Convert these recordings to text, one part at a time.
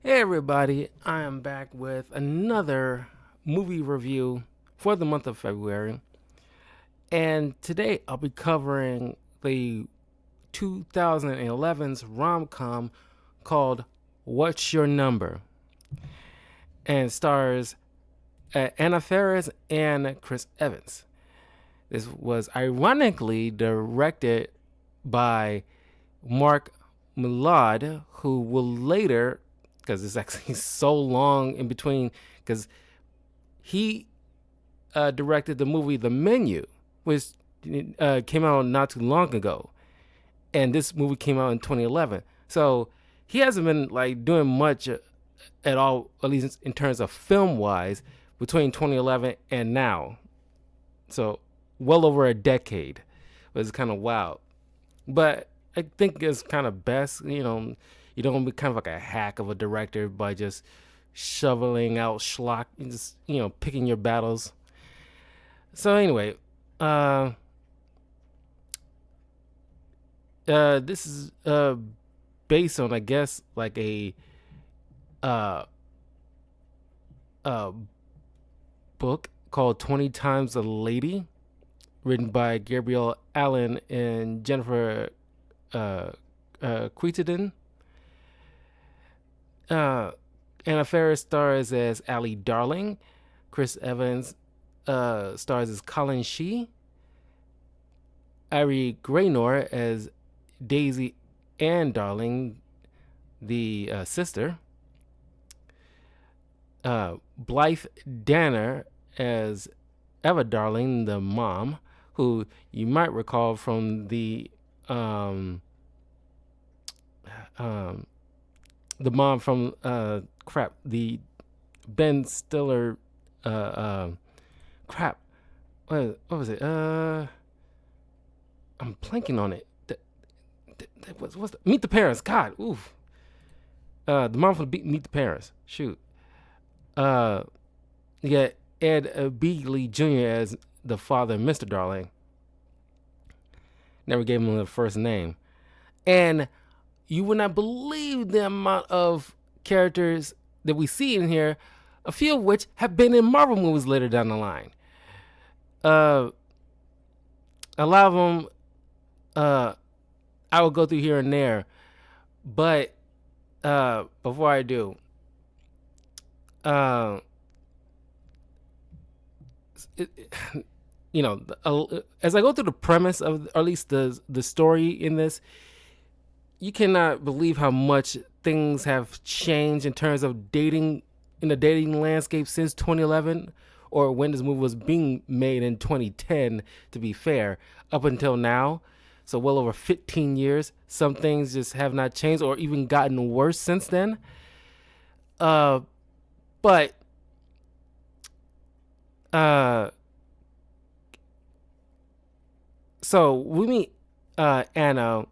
Hey everybody, I am back with another movie review for the month of February. And today I'll be covering the 2011's rom-com called What's Your Number? And stars Anna Faris and Chris Evans. This was ironically directed by Mark Millard, who will later, because it's actually so long in between, because he directed the movie The Menu, which came out not too long ago, and this movie came out in 2011. So he hasn't been like doing much at all, at least in terms of film wise, between 2011 and now. So well over a decade. It was kind of wild. But I think it's kind of best, you don't be kind of like a hack of a director by just shoveling out schlock and just, picking your battles. So anyway, uh, this is based on, I guess, like uh, a book called 20 Times a Lady, written by Gabrielle Allen and Jennifer Crittenden. Uh, Anna Faris stars as Allie Darling. Chris Evans stars as Colin Shee. Ari Graynor as Daisy Ann Darling, the sister. Blythe Danner as Eva Darling, the mom, who you might recall from the mom from the Ben Stiller crap. What was it? I'm blanking on it. What's the, Meet the Parents? God, oof. The mom from Meet the Parents. Shoot. Uh, you got Ed Beagley Jr. as the father, Mr. Darling. Never gave him the first name, and you would not believe the amount of characters that we see in here, a few of which have been in Marvel movies later down the line. A lot of them, I will go through here and there, but before I do, it, as I go through the premise of, or at least the story in this, you cannot believe how much things have changed in terms of dating in the dating landscape since 2011, or when this movie was being made in 2010, to be fair, up until now. So well over 15 years. Some things just have not changed or even gotten worse since then. But so we meet Anna,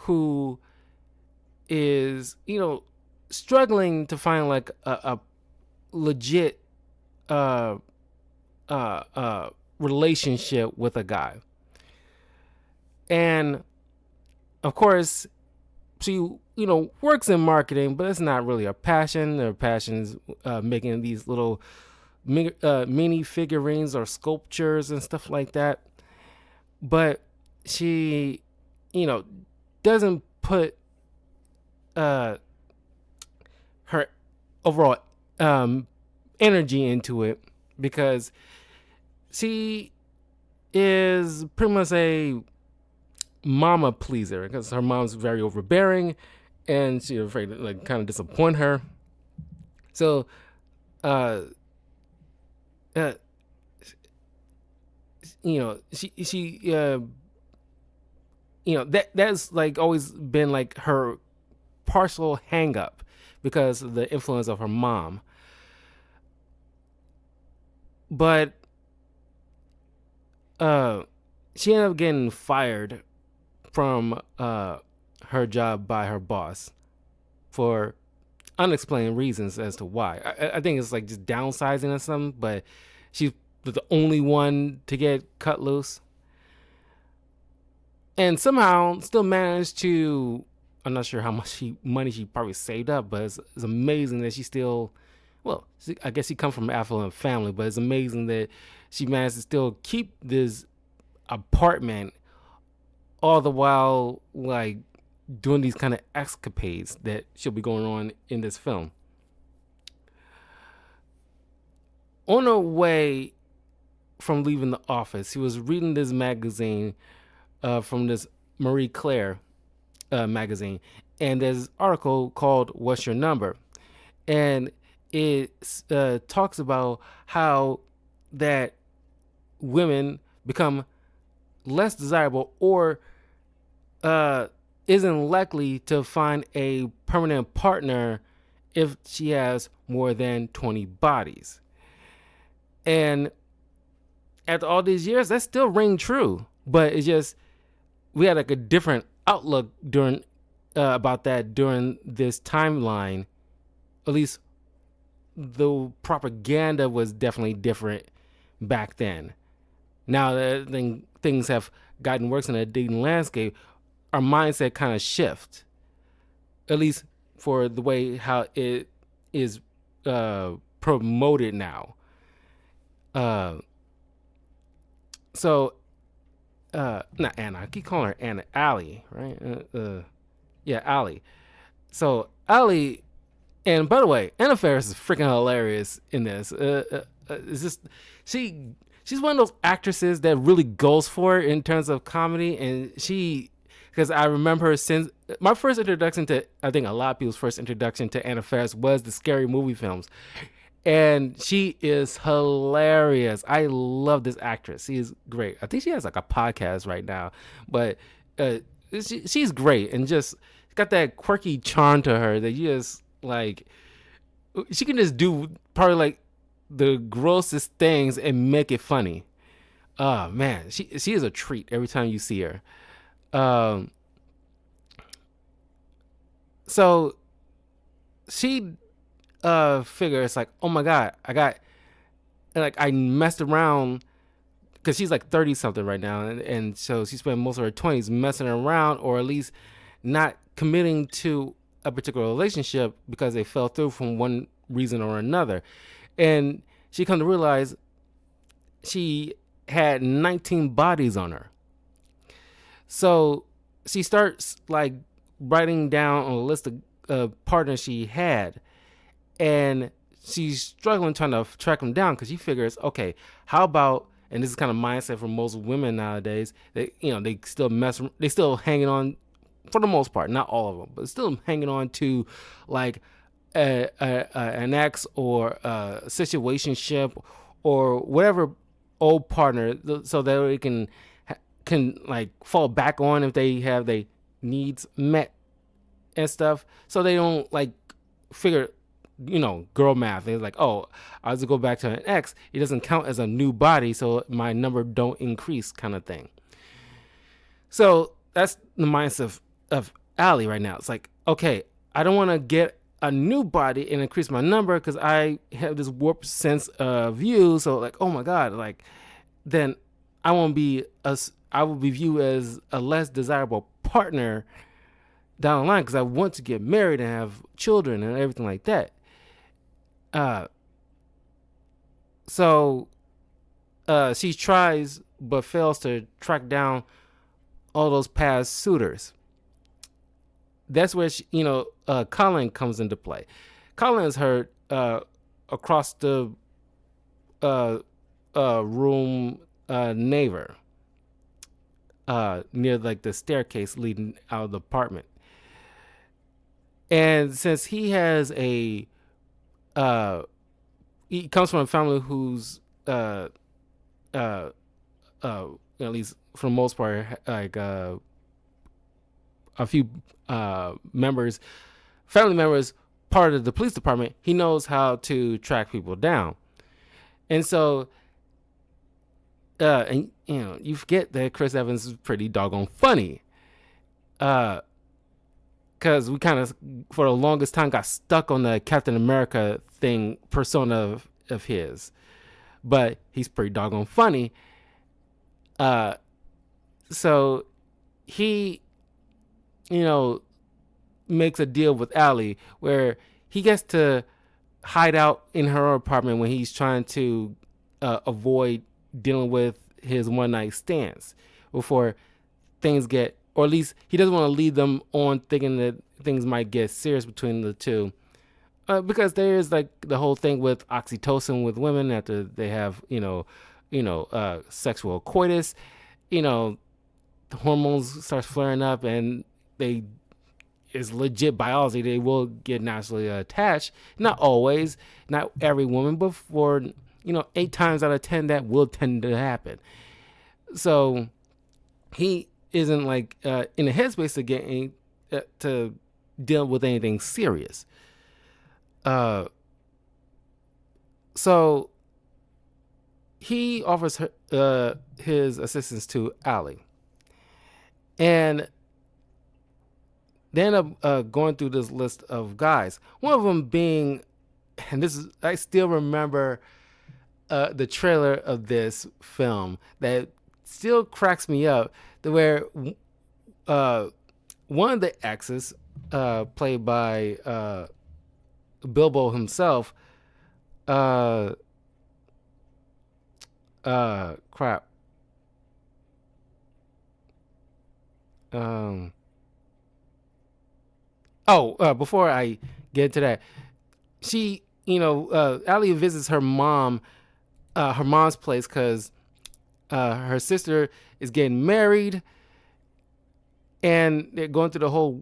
who is struggling to find like a legit relationship with a guy, and of course she works in marketing, but it's not really her passion. Her passion is making these little mini figurines or sculptures and stuff like that. But she doesn't put her overall energy into it, because she is pretty much a mama pleaser, because her mom's very overbearing and she's afraid to like kind of disappoint her. So uh uh she that's like always been like her partial hang up, because of the influence of her mom. But she ended up getting fired from her job by her boss for unexplained reasons as to why. I think it's like just downsizing or something, but she's the only one to get cut loose, and somehow still managed to I'm not sure how much money she probably saved up, but it's amazing that she still, well, I guess she comes from an affluent family, but it's amazing that she managed to still keep this apartment all the while like doing these kind of escapades that she'll be going on in this film. On her way from leaving the office, he was reading this magazine from this Marie Claire magazine, and there's an article called "What's Your Number," and it talks about how that women become less desirable or isn't likely to find a permanent partner if she has more than 20 bodies. And after all these years, that still ring true. But it's just we had like a different outlook during about that during this timeline. At least the propaganda was definitely different back then. Now that things have gotten worse in the dating landscape, our mindset kind of shift, at least for the way how it is promoted now. So not Anna. I keep calling her Anna. Allie, right? Yeah, Allie. So Allie, and by the way, Anna Faris is freaking hilarious in this. It's just she's one of those actresses that really goes for it in terms of comedy, and because I remember her since my first introduction to, I think a lot of people's first introduction to Anna Faris was the Scary Movie films. And she is hilarious. I love this actress. She is great. I think she has like a podcast right now, but she's great and just got that quirky charm to her that you just like. She can just do probably like the grossest things and make it funny. Oh man, she is a treat every time you see her. So she figures like, oh my god, I messed around because she's like 30 something right now, and so she spent most of her 20s messing around, or at least not committing to a particular relationship because they fell through from one reason or another. And she come to realize she had 19 bodies on her. So she starts like writing down on a list of partners she had, and she's struggling trying to track them down because she figures, okay, how about, and this is kind of mindset for most women nowadays, they still hanging on for the most part, not all of them, but still hanging on to like an ex or a situationship or whatever old partner, so that they can like fall back on if they have their needs met and stuff, so they don't like figure, girl math. It's like, oh, I'll just go back to an ex. It doesn't count as a new body, so my number don't increase, kind of thing. So that's the mindset of Allie right now. It's like, okay, I don't want to get a new body and increase my number because I have this warped sense of view. So like, oh my god, like then I will be viewed as a less desirable partner down the line because I want to get married and have children and everything like that. So she tries but fails to track down all those past suitors. That's where Colin comes into play. Colin is her across the room neighbor near like the staircase leading out of the apartment. And since he has he comes from a family who's at least for the most part like a few family members part of the police department, he knows how to track people down. And so and you forget that Chris Evans is pretty doggone funny. Because we kind of, for the longest time, got stuck on the Captain America persona of his. But he's pretty doggone funny. So he, makes a deal with Allie where he gets to hide out in her apartment when he's trying to avoid dealing with his one night stands before things get, or at least he doesn't want to lead them on thinking that things might get serious between the two. Because there is like the whole thing with oxytocin with women after they have, sexual coitus, the hormones start flaring up and they is legit biology. They will get naturally attached. Not always, not every woman, but for 8 times out of 10 that will tend to happen. So he isn't like in the headspace to get to deal with anything serious. So he offers her, his assistance to Allie, and they end up going through this list of guys. One of them being, and this is, I still remember the trailer of this film that still cracks me up. Where one of the exes, played by Bilbo himself, crap. Before I get into that, she, Allie visits her mom's place because her sister is getting married, and they're going through the whole,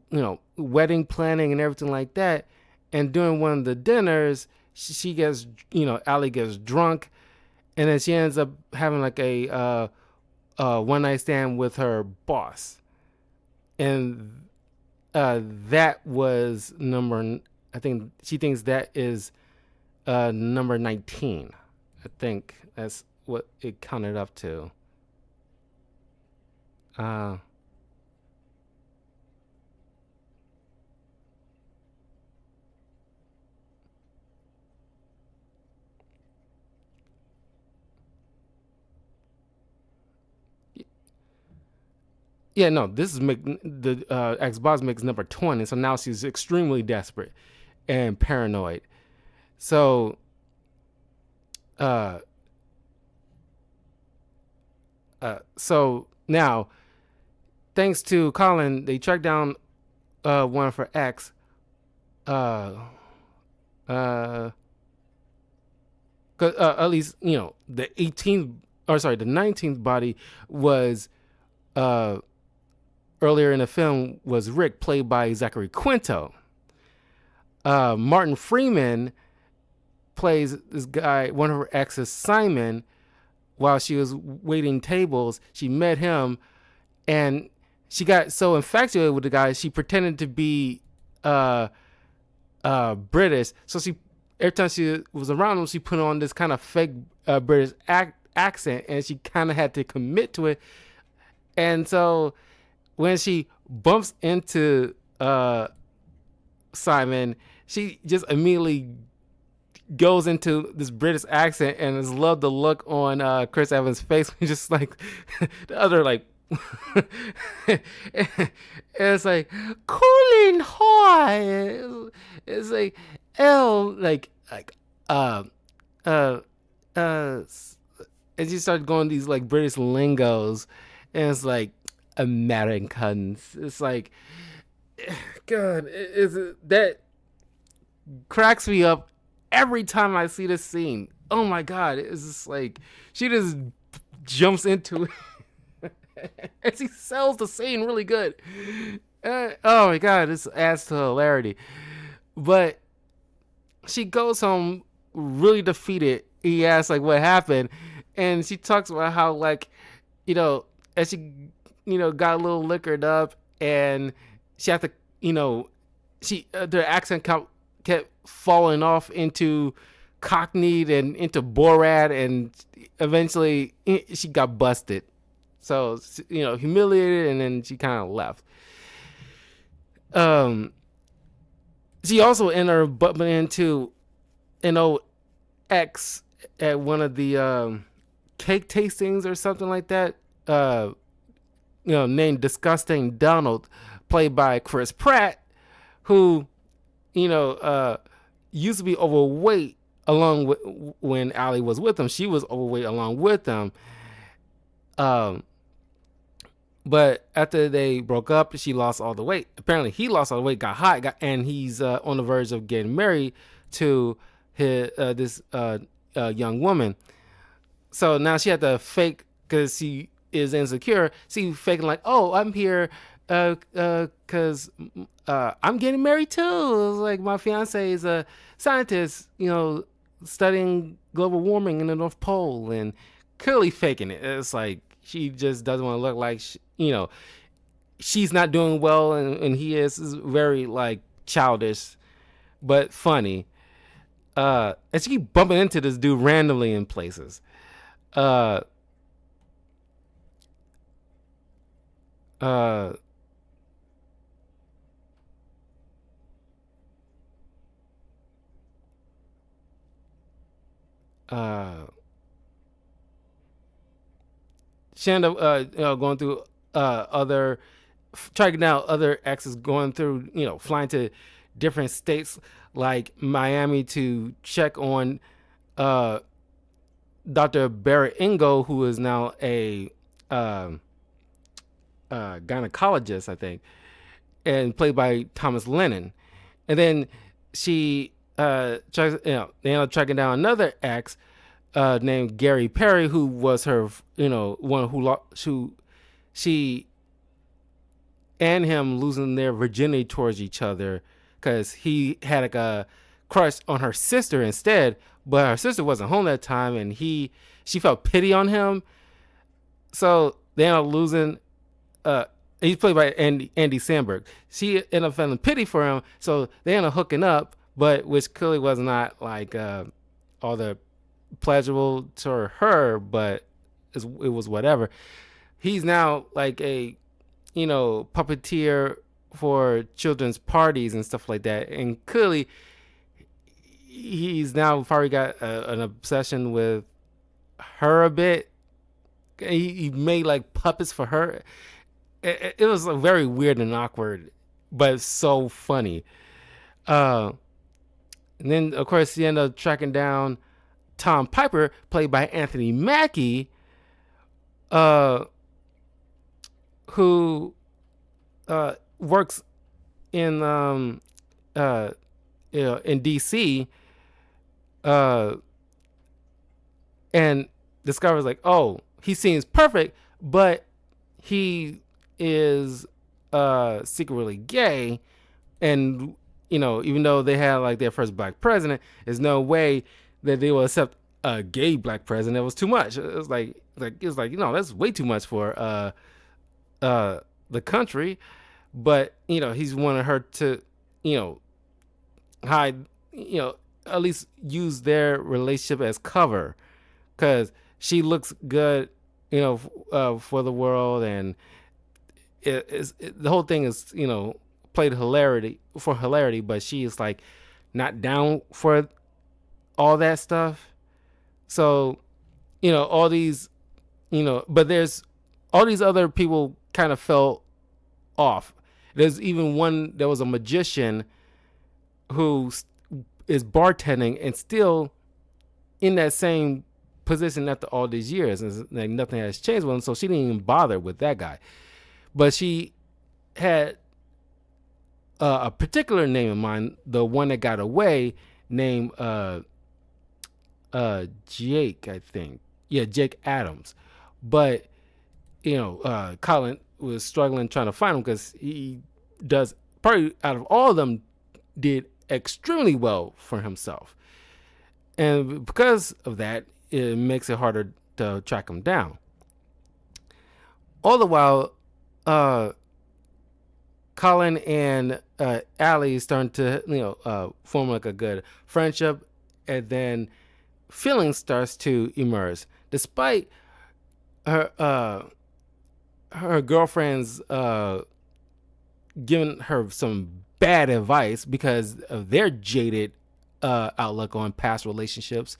wedding planning and everything like that. And during one of the dinners, she gets, Allie gets drunk, and then she ends up having like a one night stand with her boss, and that was I think she thinks that is number 19. I think that's what it counted up to. Yeah, no, this is the ex-boss makes number 20, so now she's extremely desperate and paranoid. So, so now, thanks to Colin, they track down one of her ex. At least the 18th, or sorry, the 19th body was earlier in the film was Rick, played by Zachary Quinto. Martin Freeman plays this guy, one of her exes, Simon. While she was waiting tables, she met him, and she got so infatuated with the guy, she pretended to be British. So she, every time she was around him, she put on this kind of fake British accent, and she kind of had to commit to it. And so when she bumps into Simon, she just immediately goes into this British accent, and I love the look on Chris Evans' face. Just like the other, like, it's like Colin High. It's like L, and she started going these like British lingos, and it's like Americans. It's like, God, that cracks me up every time I see this scene. Oh my God, it's just like she just jumps into it and she sells the scene really good. Oh my God, this adds to hilarity. But she goes home really defeated. He asks like what happened, and she talks about how, like, as she got a little liquored up, and she had to, she their accent kept falling off into Cockney and into Borat, and eventually she got busted. So, humiliated, and then she kind of left. She also ended up bumping into an old ex at one of the cake tastings or something like that. Named Disgusting Donald, played by Chris Pratt, who, you know, used to be overweight along with when Allie was with him. She was overweight along with him. Um, but after they broke up, she lost all the weight. Apparently, he lost all the weight, got hot, and he's on the verge of getting married to this young woman. So now she had to fake because she is insecure. She faking like, oh, I'm here because I'm getting married too. It was like my fiance is a scientist, studying global warming in the North Pole, and clearly faking it. It's like she just doesn't want to look like she's not doing well, and he is very like childish, but funny. And she keep bumping into this dude randomly in places. Uh, uh, uh, she ended up going through other tracking down other exes, going through flying to different states like Miami to check on uh, Dr. Barrett Ingo, who is now a gynecologist, I think, and played by Thomas Lennon. And then she they ended up tracking down another ex named Gary Perry, who was her, one who she and him losing their virginity towards each other because he had like a crush on her sister instead, but her sister wasn't home that time, and she felt pity on him, so they ended up losing. He's played by Andy Samberg. She ended up feeling pity for him, so they ended up hooking up, but which clearly was not like all the pleasurable to her, but it was whatever. He's now like a puppeteer for children's parties and stuff like that, and clearly he's now probably got an obsession with her a bit. He made like puppets for her. It was very weird and awkward, but so funny. And then of course he ended up tracking down Tom Piper, played by Anthony Mackie, who works in in DC, and discovers like, oh, he seems perfect, but he is secretly gay, and even though they had like their first black president, there's no way that they will accept a gay black president. It was too much. It was like that's way too much for the country. But he's wanted her to hide, at least use their relationship as cover, because she looks good for the world, and the whole thing is played for hilarity, but she is like not down for all that stuff. So all these but there's all these other people kind of fell off. There was a magician who is bartending and still in that same position after all these years, and like nothing has changed with him, so she didn't even bother with that guy. But she had a particular name in mind, the one that got away, named Jake, I think. Yeah, Jake Adams. But Colin was struggling trying to find him because he does, probably out of all of them, did extremely well for himself, and because of that, it makes it harder to track him down. All the while, Colin and Allie starting to form like a good friendship, and then feeling starts to emerge, despite her girlfriend's giving her some bad advice because of their jaded outlook on past relationships.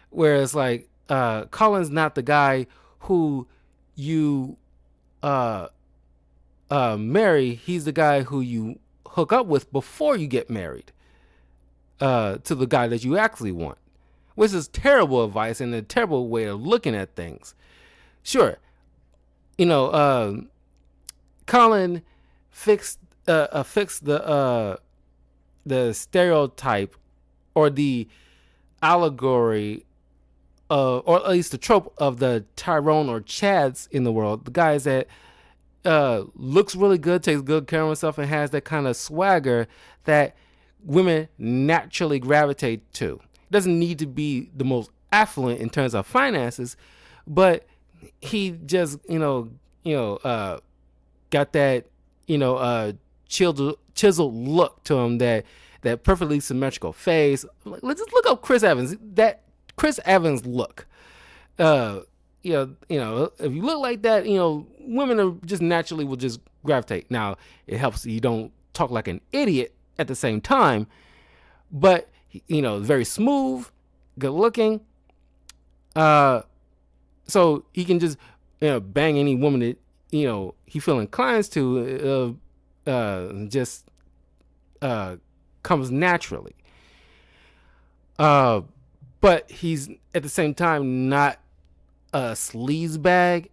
Whereas like Colin's not the guy who you marry. He's the guy who you hook up with before you get married to the guy that you actually want, which is terrible advice and a terrible way of looking at things. Sure, Colin fixed the stereotype or the allegory, or at least the trope of the Tyrone or Chads in the world, the guys that looks really good, takes good care of himself, and has that kind of swagger that women naturally gravitate to. Doesn't need to be the most affluent in terms of finances, but he just got that chiseled look to him, that perfectly symmetrical face. Let's just look up Chris Evans. That Chris Evans look. If you look like that, women are just naturally will just gravitate. Now, it helps you don't talk like an idiot at the same time, but very smooth, good looking. So he can just bang any woman that he feel inclines to. Just comes naturally. But he's at the same time not a sleazebag.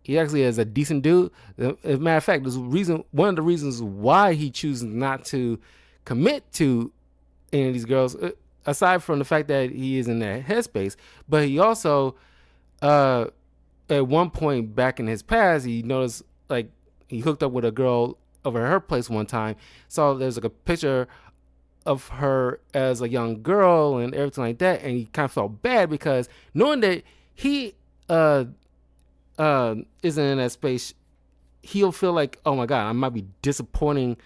He actually is a decent dude. As a matter of fact, one of the reasons why he chooses not to commit to any of these girls, aside from the fact that he is in that headspace, but he also, at one point back in his past, he noticed, like, he hooked up with a girl over at her place one time. So there's like a picture of her as a young girl and everything like that, and he kind of felt bad because knowing that he isn't in that space, he'll feel like, oh my God, I might be disappointing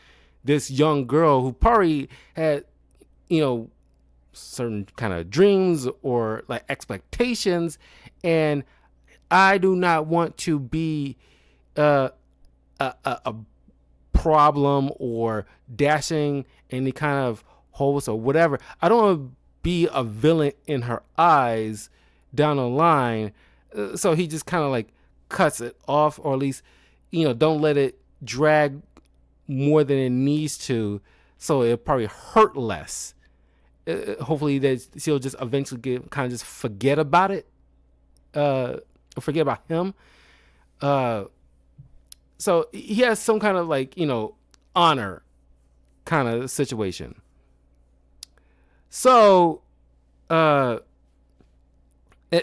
this young girl who probably had certain kind of dreams or like expectations, and I do not want to be a problem or dashing any kind of holes or whatever. I don't want to be a villain in her eyes down the line. So he just kind of like cuts it off, or at least don't let it drag more than it needs to, so it'll probably hurt less. Hopefully that she'll just eventually kind of just forget about it, forget about him. So he has some kind of like honor kind of situation. So at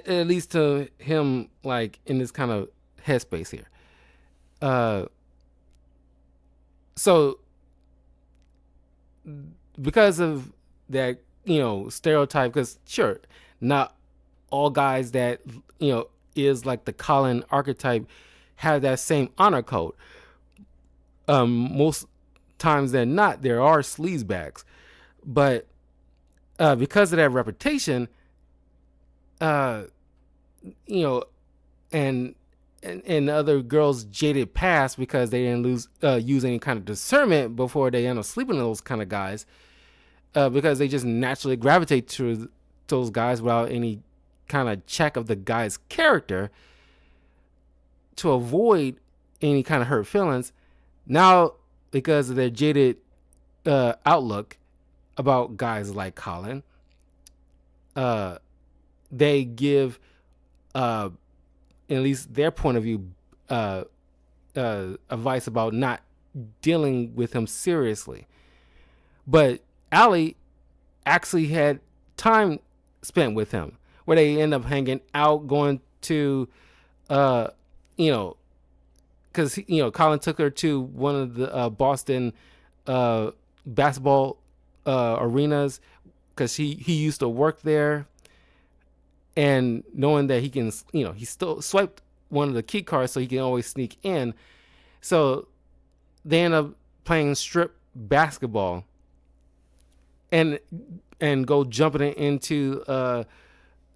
least to him, like in this kind of headspace here. So because of that, stereotype, because sure, not all guys that is like the Colin archetype have that same honor code. Most times than not, there are sleazebags, but because of that reputation, and other girls' jaded past, because they didn't use any kind of discernment before they end up sleeping with those kind of guys, because they just naturally gravitate to those guys without any kind of check of the guy's character to avoid any kind of hurt feelings. Now, because of their jaded outlook about guys like Colin, they give, at least their point of view, advice about not dealing with him seriously. But Allie actually had time spent with him, where they end up hanging out, going to, because Colin took her to one of the Boston basketball arenas, because he used to work there, and knowing that he can, he still swiped one of the key cards so he can always sneak in. So they end up playing strip basketball and go jumping into a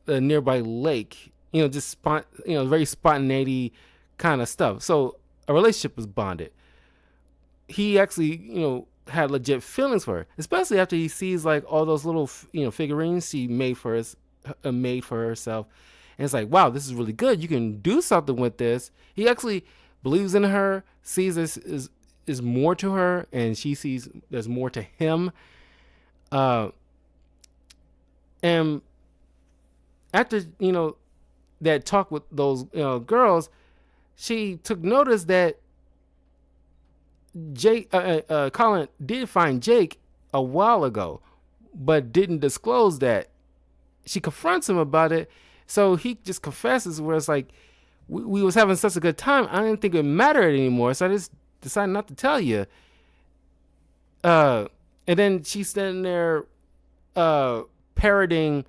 nearby lake, just very spontaneity kind of stuff. So a relationship was bonded. He actually, had legit feelings for her, especially after he sees like all those little, figurines she made for herself. And it's like, wow, this is really good. You can do something with this. He actually believes in her, sees this is more to her, and she sees there's more to him. And after that talk with those girls, she took notice that Colin did find Jake a while ago, but didn't disclose that. She confronts him about it, so he just confesses. Where it's like, we was having such a good time, I didn't think it mattered anymore, so I just decided not to tell you. And then she's standing there, parroting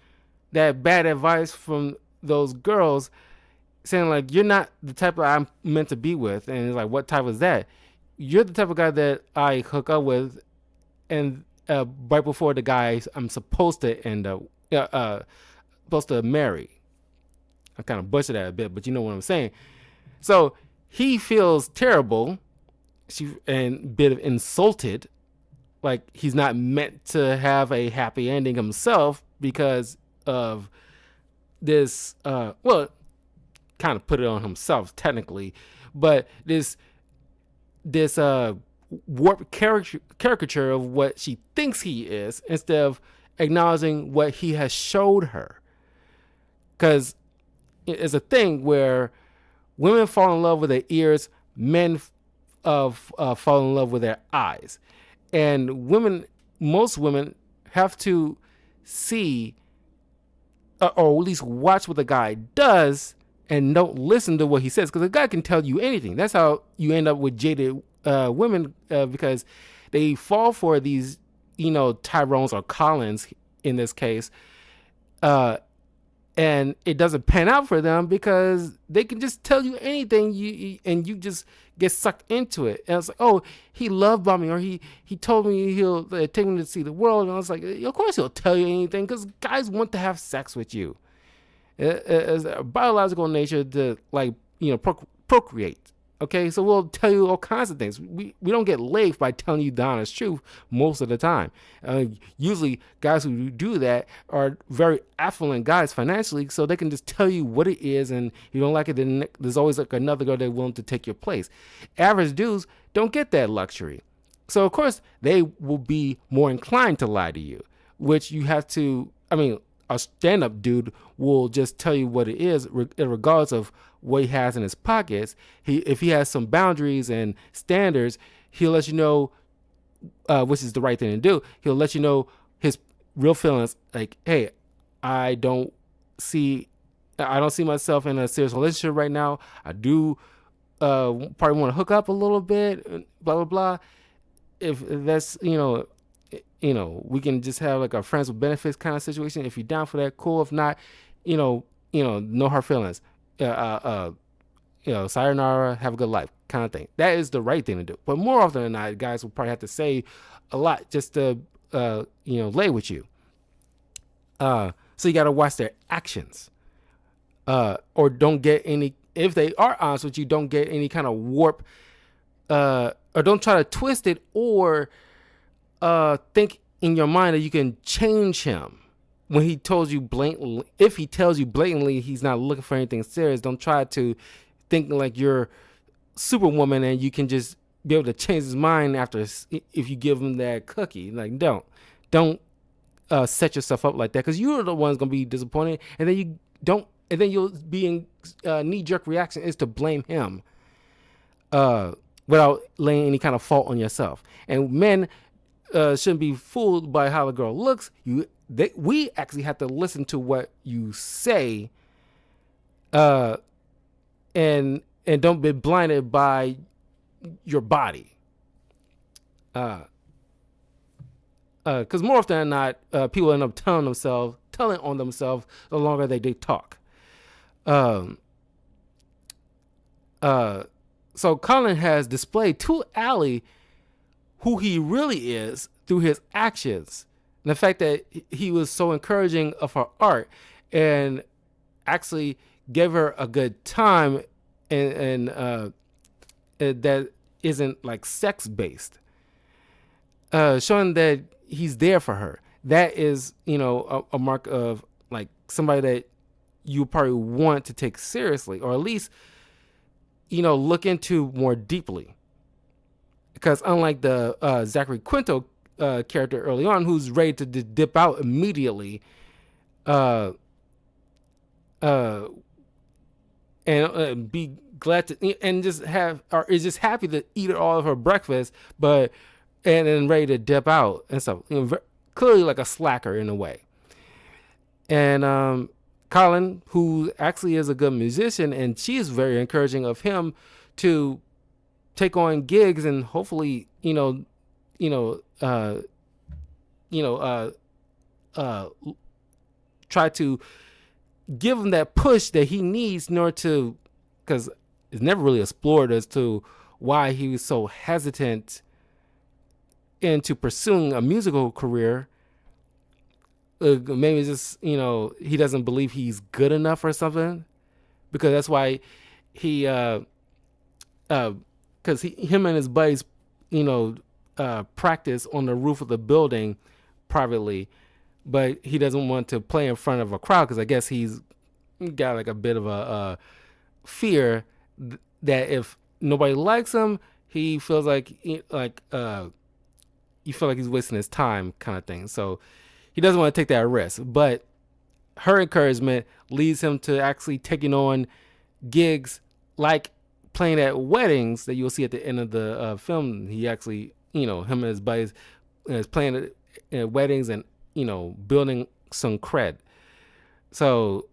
that bad advice from those girls, saying like, you're not the type of I'm meant to be with. And it's like, what type is that? You're the type of guy that I hook up with, and right before the guy I'm supposed to end up supposed to marry. I kind of butchered that a bit, but you know what I'm saying. So he feels terrible, and a bit of insulted, like he's not meant to have a happy ending himself because of this. Well, kind of put it on himself technically, but this warped caricature of what she thinks he is, instead of acknowledging what he has showed her. Because it's a thing where women fall in love with their ears, men fall in love with their eyes. And most women have to see, or at least watch what the guy does, and don't listen to what he says, because a guy can tell you anything. That's how you end up with jaded women, because they fall for these, Tyrones or Collins in this case, and it doesn't pan out for them because they can just tell you anything, and you just get sucked into it. And it's like, oh, he love bombed me, or he told me he'll take me to see the world. And I was like, of course he'll tell you anything, because guys want to have sex with you. It's a biological nature to procreate. Okay, so we'll tell you all kinds of things. We don't get laid by telling you the honest truth most of the time. Usually, guys who do that are very affluent guys financially, so they can just tell you what it is, and you don't like it, then there's always like another girl that's willing to take your place. Average dudes don't get that luxury, so of course they will be more inclined to lie to you, which you have to. A stand-up dude will just tell you what it is, regardless of what he has in his pockets. If he has some boundaries and standards, he'll let you know, which is the right thing to do. He'll let you know his real feelings, like, hey, I don't see myself in a serious relationship right now. I do probably want to hook up a little bit, blah blah blah. If that's we can just have like a friends with benefits kind of situation. If you're down for that, cool. If not, no hard feelings. Sayonara, have a good life kind of thing. That is the right thing to do. But more often than not, guys will probably have to say a lot just to, lay with you. So you got to watch their actions. Or don't get any, if they are honest with you, don't get any kind of warp, or don't try to twist it, or think in your mind that you can change him when he tells you blatantly. If he tells you blatantly he's not looking for anything serious, don't try to think like you're Superwoman and you can just be able to change his mind after, if you give him that cookie. Like, don't set yourself up like that, because you're the one's gonna be disappointed, and then you'll be in knee-jerk reaction is to blame him without laying any kind of fault on yourself. And men shouldn't be fooled by how the girl looks. We actually have to listen to what you say, and don't be blinded by your body. Because more often than not, people end up telling on themselves the longer they talk. So Colin has displayed to Allie who he really is through his actions, and the fact that he was so encouraging of her art and actually gave her a good time, and that isn't like sex based, showing that he's there for her. That is, a mark of like somebody that you probably want to take seriously, or at least, look into more deeply. because unlike the Zachary Quinto character early on, who's ready to dip out immediately, uh, uh, and be glad to and just have or is just happy to eat all of her breakfast, but and then ready to dip out and stuff. Clearly like a slacker in a way. And Colin, who actually is a good musician, and she is very encouraging of him to take on gigs and hopefully, you know, uh, you know, uh, try to give him that push that he needs in order to, because it's never really explored as to why he was so hesitant into pursuing a musical career. Maybe it's just he doesn't believe he's good enough or something, because that's why he because him and his buddies practice on the roof of the building privately, but he doesn't want to play in front of a crowd because I guess he's got like a bit of a fear that if nobody likes him, he feels like you feel like he's wasting his time, kind of thing. So he doesn't want to take that risk. But her encouragement leads him to actually taking on gigs like playing at weddings that you'll see at the end of the film. He actually, him and his buddies is playing at weddings and, building some cred. So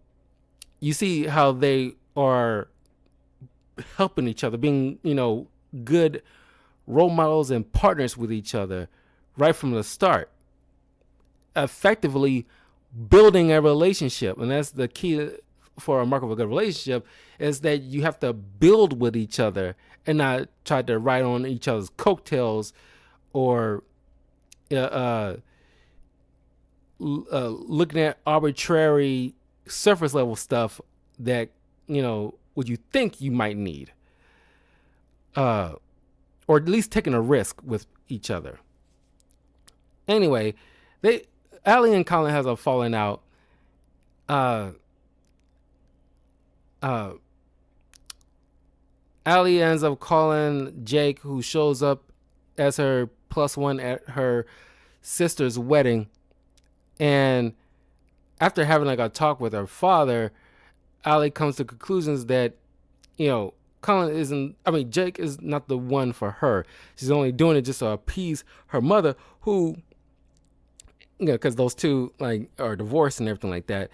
you see how they are helping each other, being, good role models and partners with each other right from the start, effectively building a relationship. And that's the key for a mark of a good relationship, is that you have to build with each other and not try to ride on each other's coattails or looking at arbitrary surface level stuff that what you think you might need, or at least taking a risk with each other. Anyway, Allie and Colin has a falling out. Allie ends up calling Jake, who shows up as her plus one at her sister's wedding, and after having like a talk with her father, Allie comes to conclusions that Jake is not the one for her. She's only doing it just to appease her mother, who, because those two like are divorced and everything like that.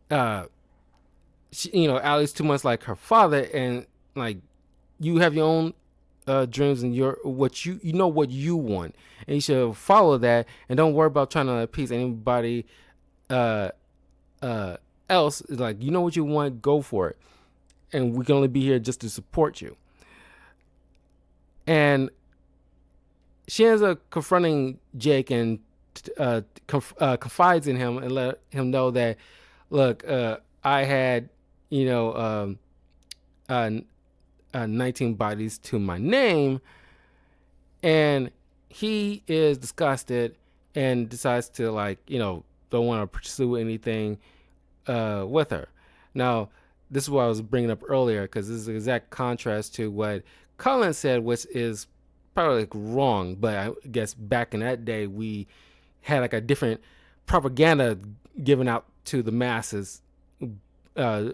Allie's too much like her father, and like you have your own dreams and what you what you want, and you should follow that and don't worry about trying to appease anybody else. It's like, what you want, go for it, and we can only be here just to support you. And she ends up confronting Jake and confides in him and let him know that, look, I had 19 bodies to my name, and he is disgusted and decides to don't want to pursue anything with her. Now, this is what I was bringing up earlier, because this is the exact contrast to what Colin said, which is probably like wrong, but I guess back in that day we had like a different propaganda given out to the masses well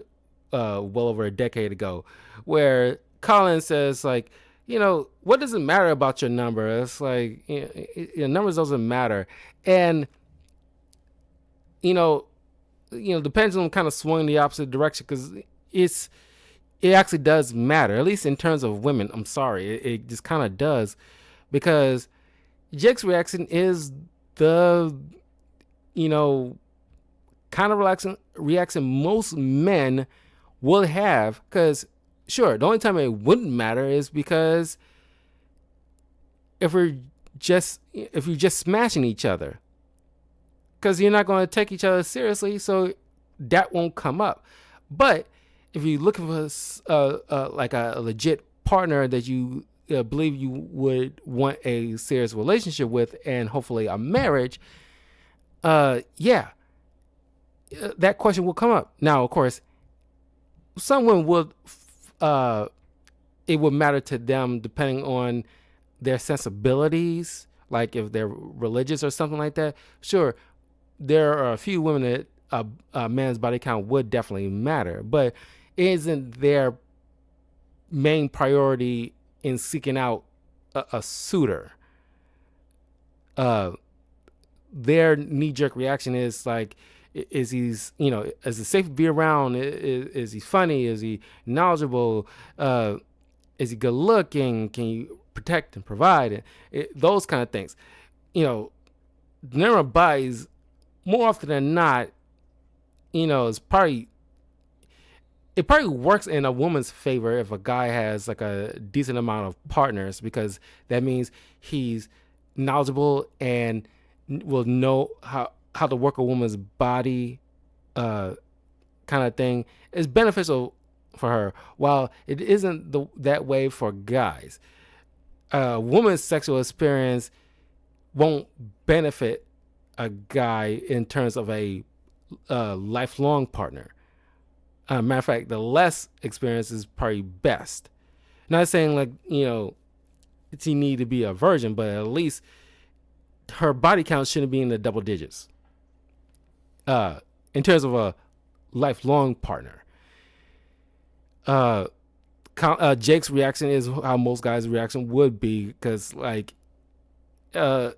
over a decade ago, where Colin says like, what does it matter about your number? It's like, your numbers doesn't matter. And the pendulum kind of swung in the opposite direction, because it actually does matter, at least in terms of women. I'm sorry, it just kind of does, because Jake's reaction is the kind of reaction most men will have. Because sure, the only time it wouldn't matter is because if you're just smashing each other, because you're not going to take each other seriously, so that won't come up. But if you're looking for like a legit partner that you believe you would want a serious relationship with, and hopefully a marriage, that question will come up. Now, of course, some women would it would matter to them depending on their sensibilities, like if they're religious or something like that, sure, there are a few women that a man's body count would definitely matter, but it isn't their main priority in seeking out a suitor. Uh, their knee-jerk reaction is like, is he's, is it safe to be around? Is he funny? Is he knowledgeable? Is he good looking? Can you protect and provide? Those kind of things. Number bodies, more often than not, is probably, it probably works in a woman's favor if a guy has like a decent amount of partners, because that means he's knowledgeable and will know how to work a woman's body, kind of thing. Is beneficial for her, while it isn't that way for guys. A woman's sexual experience won't benefit a guy in terms of a lifelong partner. Matter of fact, the less experience is probably best. Not saying like, she need to be a virgin, but at least her body count shouldn't be in the double digits. In terms of a lifelong partner. Jake's reaction is how most guys' reaction would be, because like, that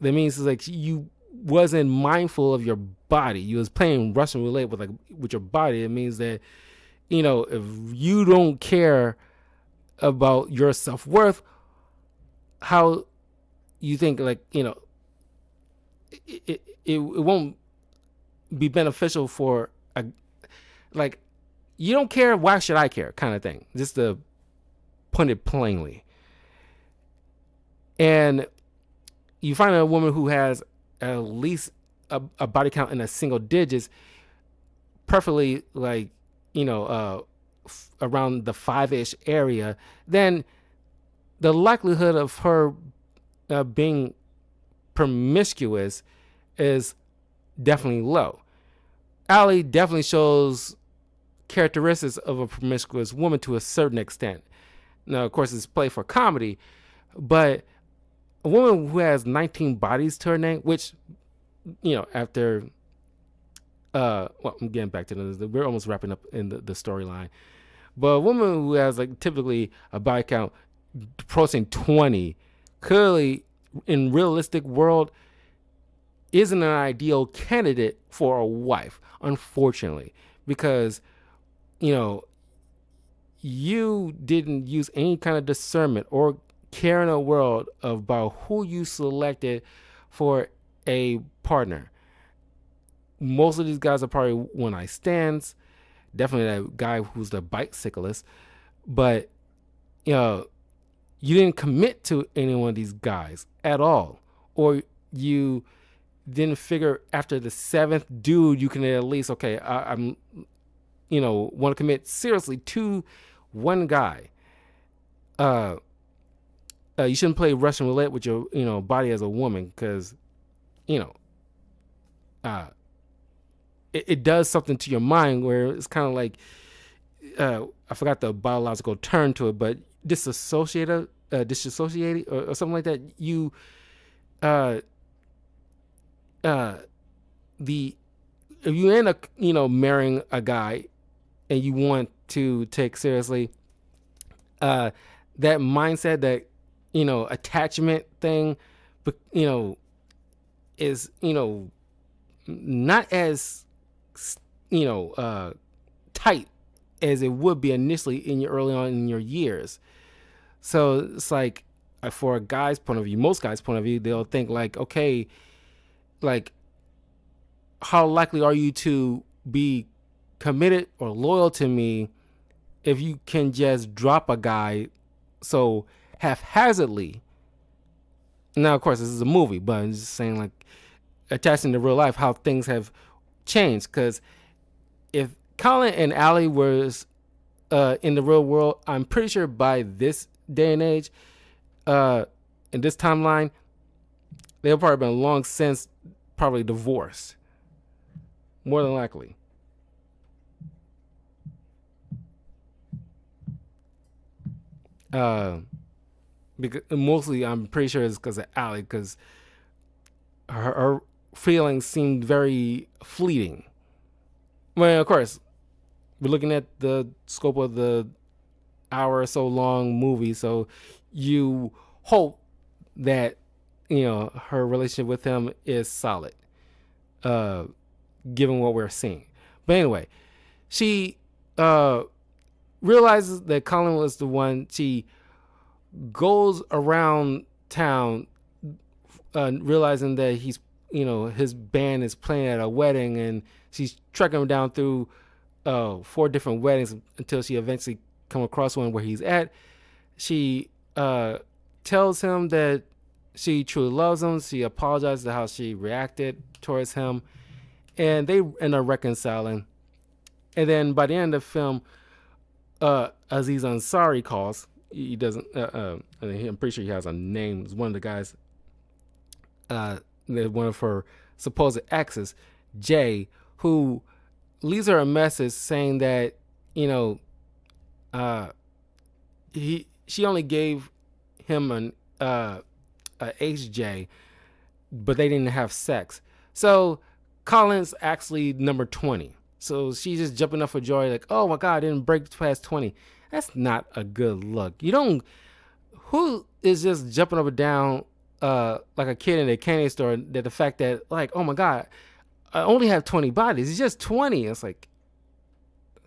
means like you wasn't mindful of your body. You was playing Russian roulette with your body. It means that, if you don't care about your self-worth, how you think like, it won't be beneficial for a, like, you don't care, why should I care, kind of thing, just to put it plainly. And you find a woman who has at least a body count in the single digits, preferably like, around the 5-ish area, then the likelihood of her being promiscuous is definitely low. Allie definitely shows characteristics of a promiscuous woman to a certain extent. Now, of course, it's played for comedy, but a woman who has 19 bodies to her name, which, after, well, I'm getting back to this. We're almost wrapping up in the storyline. But a woman who has like typically a body count approaching 20, clearly in realistic world, isn't an ideal candidate for a wife, unfortunately, because, you didn't use any kind of discernment or care in the world about who you selected for a partner. Most of these guys are probably one night stands. Definitely that guy who's the bicyclist. But, you didn't commit to any one of these guys at all. Or you didn't figure after the 7th dude, you can at least, okay, I'm, want to commit seriously to one guy. You shouldn't play Russian roulette with your, body as a woman, because, it does something to your mind where it's kind of like, I forgot the biological term to it, but disassociated or something like that. You, if you end up, marrying a guy and you want to take seriously, that mindset, that, attachment thing, but, is, not as, tight as it would be initially in your early on in your years. So it's like, for a guy's point of view, most guys' point of view, they'll think like, okay, like, how likely are you to be committed or loyal to me if you can just drop a guy so haphazardly? Now, of course, this is a movie, but I'm just saying, like, attaching to real life, how things have changed. Because if Colin and Allie was in the real world, I'm pretty sure by this day and age, in this timeline, they've probably been long since probably divorced. More than likely. because mostly I'm pretty sure it's because of Allie, because her feelings seemed very fleeting. Well, of course, we're looking at the scope of the hour or so long movie, so you hope that her relationship with him is solid, uh, given what we're seeing. But anyway, she realizes that Colin was the one. She goes around town, realizing that his band is playing at a wedding, and she's trekking him down through 4 different weddings until she eventually come across one where he's at. She tells him that she truly loves him. She apologizes to how she reacted towards him, and they end up reconciling. And then by the end of the film, Aziz Ansari calls. He doesn't. I'm pretty sure he has a name. It's one of the guys. One of her supposed exes, Jay, who leaves her a message saying that she only gave him an HJ, but they didn't have sex. So Colin's actually number 20. So she's just jumping up for joy, like, oh my God, I didn't break past 20. That's not a good look. You don't. Who is just jumping up and down like a kid in a candy store? That the fact that, like, oh my God, I only have 20 bodies. It's just 20. It's like,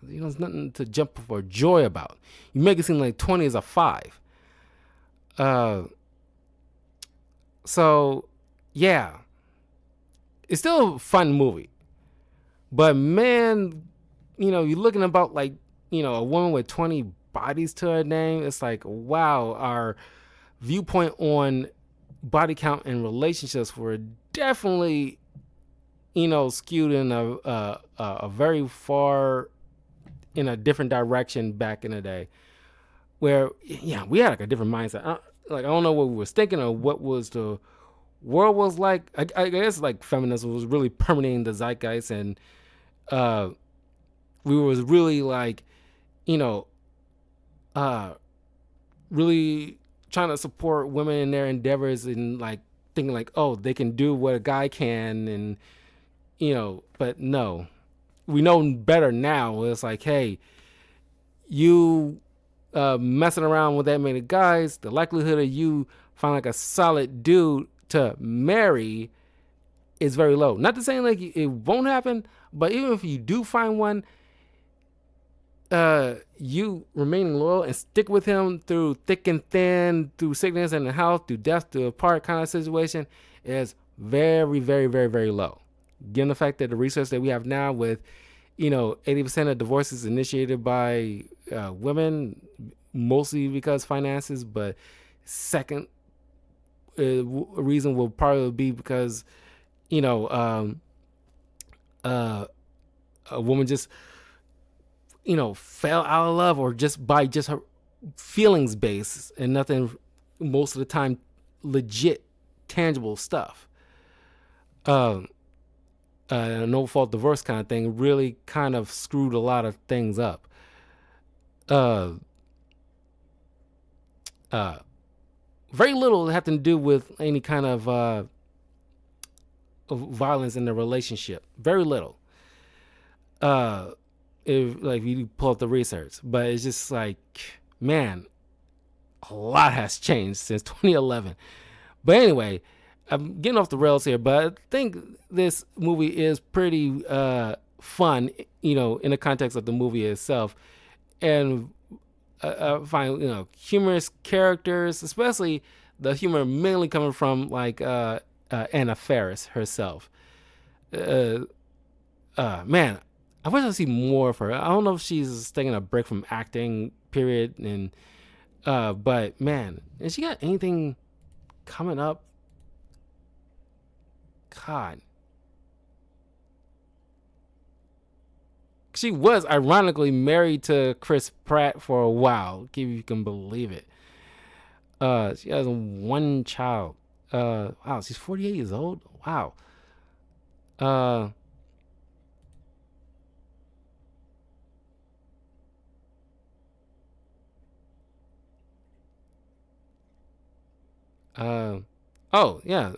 it's nothing to jump for joy about. You make it seem like 20 is a 5. So yeah, it's still a fun movie, but man, you're looking about like, a woman with 20 bodies to her name. It's like, wow, our viewpoint on body count and relationships were definitely, skewed in a very far in a different direction back in the day, where we had like a different mindset. I don't know what we was thinking or what was the world was like. I guess like feminism was really permeating the zeitgeist, and we was really like, really trying to support women in their endeavors, and like thinking like, oh, they can do what a guy can, and but no, we know better now. It's like, hey, you messing around with that many guys, the likelihood of you find like a solid dude to marry is very low. Not to say like it won't happen, but even if you do find one, you remaining loyal and stick with him through thick and thin, through sickness and health, through death to apart kind of situation is very, very, very, very low. Given the fact that the research that we have now with 80% of divorces initiated by women, mostly because finances, but second reason will probably be because a woman just fell out of love, or just by just her feelings base and nothing, most of the time legit tangible stuff. No fault divorce kind of thing really kind of screwed a lot of things up. Very little had to do with any kind of violence in the relationship. Very little. If you pull up the research, but it's just like, man, a lot has changed since 2011. But anyway, I'm getting off the rails here, but I think this movie is pretty fun, in the context of the movie itself, and I find humorous characters, especially the humor mainly coming from like Anna Faris herself. Man, I wish I'd see more of her. I don't know if she's taking a break from acting, period, and but man, has she got anything coming up? God. She was ironically married to Chris Pratt for a while, if you can believe it. She has one child. Wow, she's 48 years old. Wow. Uh, oh yeah,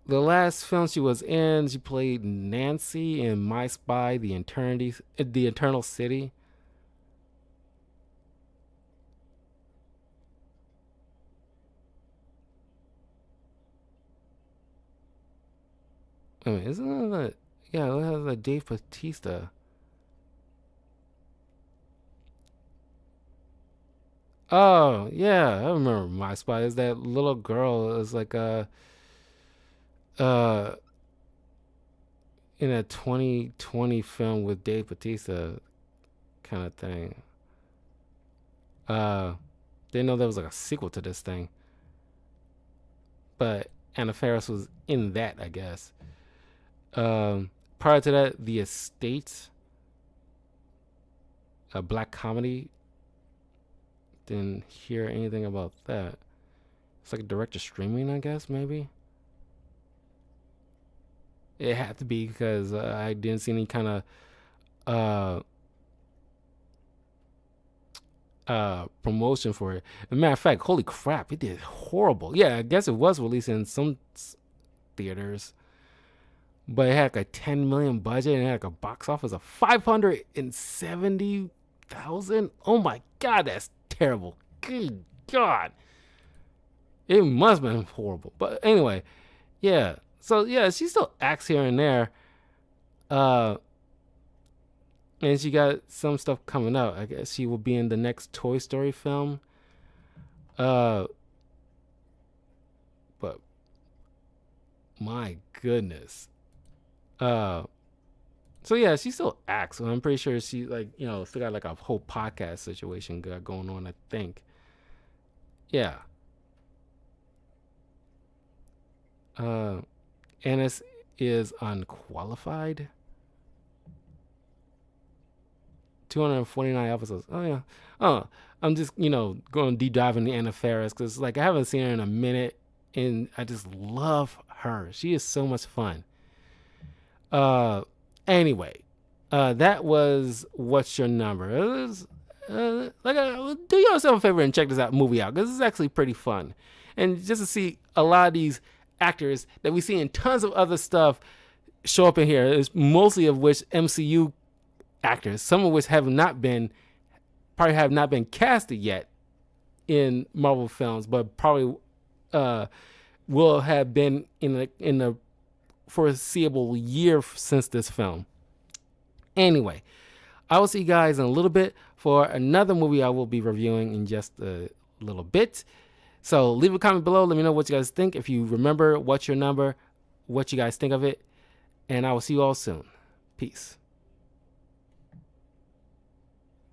the last film she was in, she played Nancy in My Spy: The Eternal City. I mean, isn't that yeah? It has Dave Bautista. Oh yeah, I remember My Spy. Is that little girl? Is like a uh in a 2020 film with Dave Bautista kind of thing. Uh, didn't know there was like a sequel to this thing, but Anna Faris was in that, I guess. Prior to that, The Estate, a black comedy. Didn't hear anything about that. It's like a director streaming, I guess, maybe. It had to be because I didn't see any kind of uh promotion for it. As a matter of fact, holy crap, it did horrible. Yeah, I guess it was released in some theaters, but it had like a 10 million budget and it had like a box office of 570,000. Oh my god, that's terrible. Good god, it must have been horrible. But anyway, yeah. So yeah, she still acts here and there. Uh, and she got some stuff coming out. I guess she will be in the next Toy Story film. Uh, but my goodness. Uh, so yeah, she still acts. So I'm pretty sure she still got like a whole podcast situation going on. I think. Yeah. Uh, Ennis is unqualified. 249 episodes. Oh yeah. Oh, I'm just going deep dive into Anna Faris because like I haven't seen her in a minute, and I just love her. She is so much fun. Uh, anyway, that was What's Your Number. It was do yourself a favor and check this movie out because it's actually pretty fun, and just to see a lot of these actors that we see in tons of other stuff show up in here is mostly of which MCU actors, some of which probably have not been casted yet in Marvel films, but probably uh, will have been in the foreseeable year since this film. Anyway, I will see you guys in a little bit for another movie I will be reviewing in just a little bit. So leave a comment below. Let me know what you guys think. If you remember What's Your Number, what you guys think of it. And I will see you all soon. Peace.